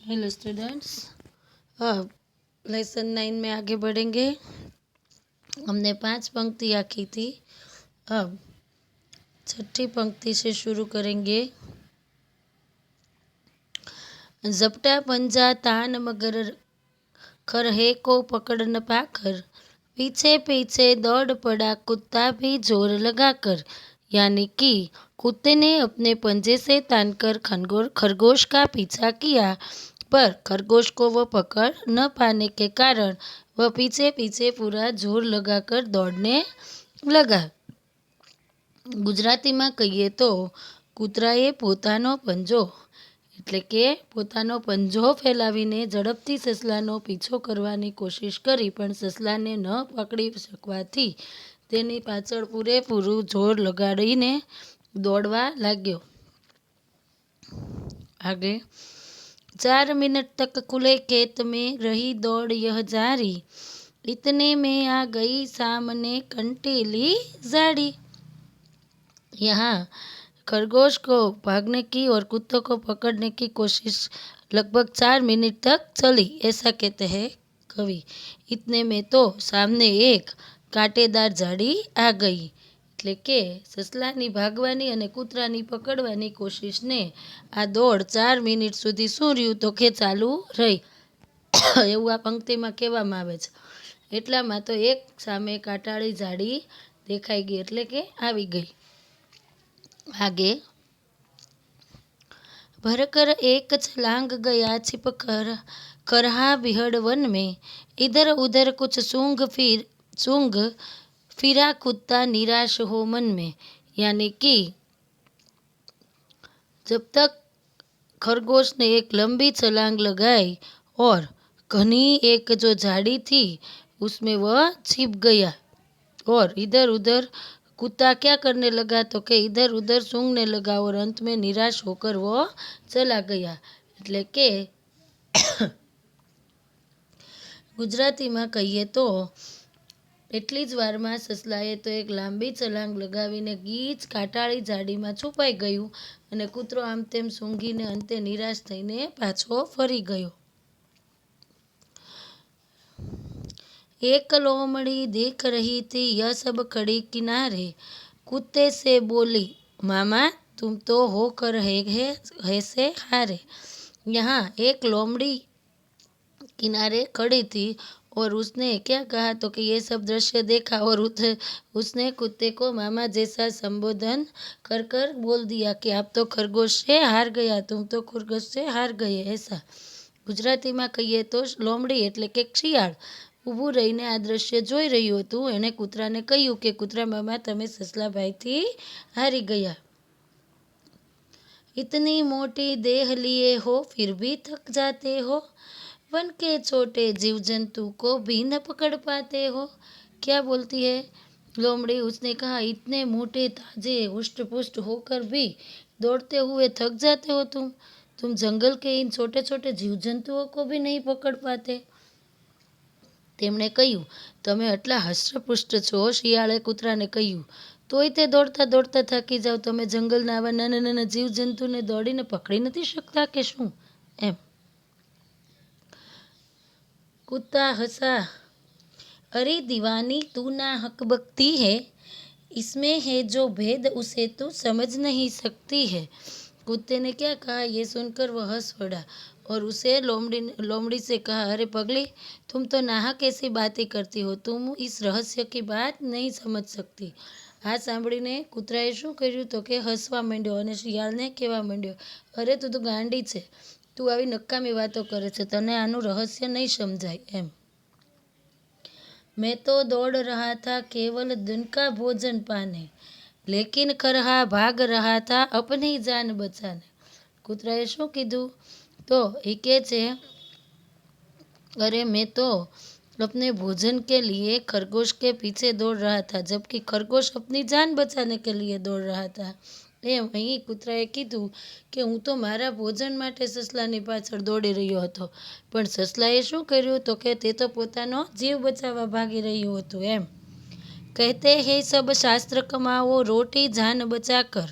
Hello students. अब lesson 9 में आगे बढ़ेंगे। हमने 5 पंक्तियाँ की थी। अब छठी पंक्ति से शुरू करेंगे। झपटा पंजा तान मगर खरहे को पकड़ न पाकर, पीछे पीछे दौड़ पड़ा कुत्ता भी जोर लगाकर। यानी कि कुत्ते ने अपने पंजे से तानकर खरगोश का पीछा किया, पर खरगोश को वह पकड़ न पाने के कारण वह पीछे पीछे पूरा जोर लगाकर दौड़ने लगा। ગુજરાતીમાં કહીએ તો કૂતરાએ પોતાનો પંજો એટલે કે પોતાનો પંજો ફેલાવીને ઝડપથી સસલાનો પીછો કરવાની કોશિશ કરી, પણ સસલાને ન પકડી શકવાથી તેની પાછળ પૂરેપૂરું જોર લગાડીને દોડવા લાગ્યો। आगे 4 मिनट तक खुले खेत में रही दौड़ यह जारी, इतने में आ गई सामने कंटीली झाड़ी। यहाँ खरगोश को भागने की और कुत्तों को पकड़ने की कोशिश लगभग 4 मिनट तक चली, ऐसा कहते हैं कवि। इतने में तो सामने एक कांटेदार झाड़ी आ गई। એટલે કે સસલાની ભાગવાની અને કૂતરાની પકડવાની કોશિશને આ દોડ 4 મિનિટ સુધી શું રહ્યું તો કે ચાલુ રહી એવું આ પંક્તિમાં કહેવામાં આવે છે। એટલામાં તો એક સામે કાંટાળી ઝાડી દેખાઈ ગઈ એટલે કે આવી ગઈ। आगे भरकर एक छलांग गया छिप कर करहा बिहड़ वन में, इधर उधर कुछ सूंघ फिरा कुत्ता निराश हो मन में। यानी कि जब तक खरगोश ने एक लंबी छलांग लगाई और घनी एक जो झाड़ी थी उसमें वह छिप गया, और इधर उधर कुत्ता क्या करने लगा तो कि इधर उधर सूंघने लगा, और अंत में निराश होकर वो चला गया। એટલે કે ગુજરાતીમાં કહીએ તો એટલી જ વારમાં સસલાએ તો એક લાંબી છલાંગ લગાવીને ગીચ કાંટાળી ઝાડીમાં છુપાઈ ગયું, અને કૂતરો આમ તેમ સૂંઘીને અંતે નિરાશ થઈને પાછો ફરી ગયો। एक लोमड़ी देख रही थी यह सब खड़ी किनारे, कुत्ते से बोली मामा तुम तो होकर है से हारे। यहाँ एक लोमड़ी किनारे खड़ी थी और उसने क्या कहा तो कि ये सब दृश्य देखा, और उसने कुत्ते को मामा जैसा संबोधन कर कर बोल दिया कि आप तो खरगोश से हार गया, तुम तो खरगोश से हार गए ऐसा। ગુજરાતીમાં કહીએ તો લોમડી એટલે કે શિયાળ ઊભું રહીને આ દ્રશ્ય જોઈ રહ્યું હતું। એણે કૂતરાને કહ્યું કે કૂતરા મામા તમે સસલાભાઈથી હારી ગયા। इतनी मोटी देह लिए हो फिर भी थक जाते हो, वन के छोटे जीव जंतु को भी न पकड़ पाते हो। क्या बोलती है लोमड़ी? उसने कहा इतने मोटे ताजे हुष्ट पुष्ट होकर भी दौड़ते हुए थक जाते हो तुम जंगल के इन छोटे छोटे जीव जंतुओं को भी नहीं पकड़ पाते। તેમણે કહ્યું તમે આટલા હષ્ટપુષ્ટ છો। શિયાળે કૂતરાને કહ્યું તોય તે દોડતા દોડતા થાકી જાવ, તમે જંગલના આવા નાના નાના જીવજંતુને દોડીને પકડી નથી શકતા કે શું એમ। कुत्ता हंसा अरे दीवानी तू ना हक बकती है, इसमें है जो भेद उसे तू समझ नहीं सकती है। कुत्ते ने क्या कहा ये सुनकर वह हंस पड़ा और उसे लोमड़ी से कहा अरे पगली तुम तो नाहक ऐसी बातें करती हो, तुम इस रहस्य की बात नहीं समझ सकती। આ સાંભળીને કૂતરાએ શું કર્યું તો કે હસવા માંડ્યો અને શિયાળને કહેવા માંડ્યો અરે તું તો ગાંડી છે, તું આવી નકામી વાતો કરે છે, તને આનું રહસ્ય નહીં સમજાય એમ। मैं तो दौड़ रहा था केवल दिन का भोजन पाने, लेकिन खरहा भाग रहा था अपनी जान बचाने। કૂતરાએ શું કીધું તો એ કહે છે अरे मैं तो अपने भोजन के लिए खरगोश के पीछे दौड़ रहा था, जबकि खरगोश अपनी जान बचाने के लिए दौड़ रहा था। એમ અહીં કૂતરાએ કીધું કે હું તો મારા ભોજન માટે સસલાની પાછળ દોડી રહ્યો હતો, પણ સસલાએ શું કર્યું તો કે તે તો પોતાનો જીવ બચાવવા ભાગી રહ્યું હતું એમ। कहते हैं सब शास्त्र कमाओ रोटी जान बचाकर,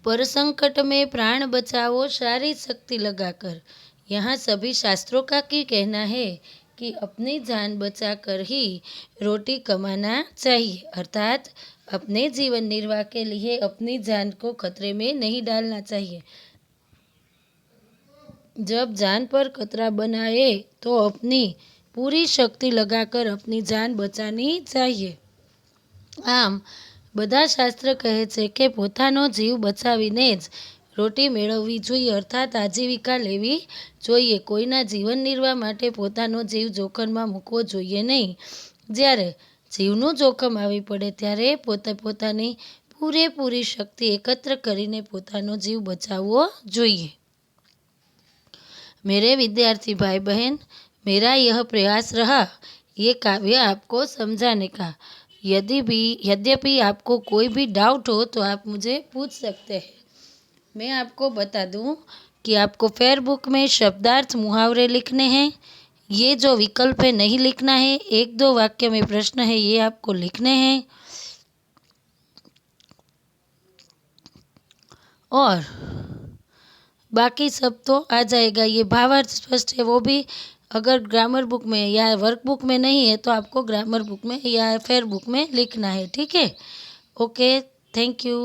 पर संकट में प्राण बचाओ सारी शक्ति लगाकर। यहाँ सभी शास्त्रों का क्या कहना है कि अपनी जान बचाकर ही रोटी कमाना चाहिए, अर्थात अपने जीवन निर्वाह के लिए अपनी जान को खतरे में नहीं डालना चाहिए। जब जान पर खतरा बनाए तो अपनी पूरी शक्ति लगाकर अपनी जान बचानी चाहिए। આમ બધા શાસ્ત્ર કહે છે કે પોતાનો જીવ બચાવીને જ રોટી મેળવવી જોઈએ, અર્થાત આજીવિકા લેવી જોઈએ। કોઈના જીવન નિર્વાહ માટે પોતાનો જીવ જોખમમાં મૂકવો જોઈએ નહીં। જ્યારે જીવનું જોખમ આવી પડે ત્યારે પોતાની પૂરેપૂરી શક્તિ એકત્ર કરીને પોતાનો જીવ બચાવવો જોઈએ। मेरे विद्यार्थी भाई बहन, मेरा यह प्रयास रहा ये काव्य आपको समझाने का। यद्यपि आपको कोई भी डाउट हो तो आप मुझे पूछ सकते हैं। मैं आपको बता दूं कि आपको फेयर बुक में शब्दार्थ मुहावरे लिखने हैं। ये जो विकल्प है नहीं लिखना है, 1-2 वाक्य में प्रश्न है ये आपको लिखने हैं। और बाकी सब तो आ जाएगा। ये भावार्थ स्पष्ट है वो भी अगर ग्रामर बुक में या वर्क बुक में नहीं है तो आपको ग्रामर बुक में या फेयर बुक में लिखना है, ठीक है। Okay, thank you.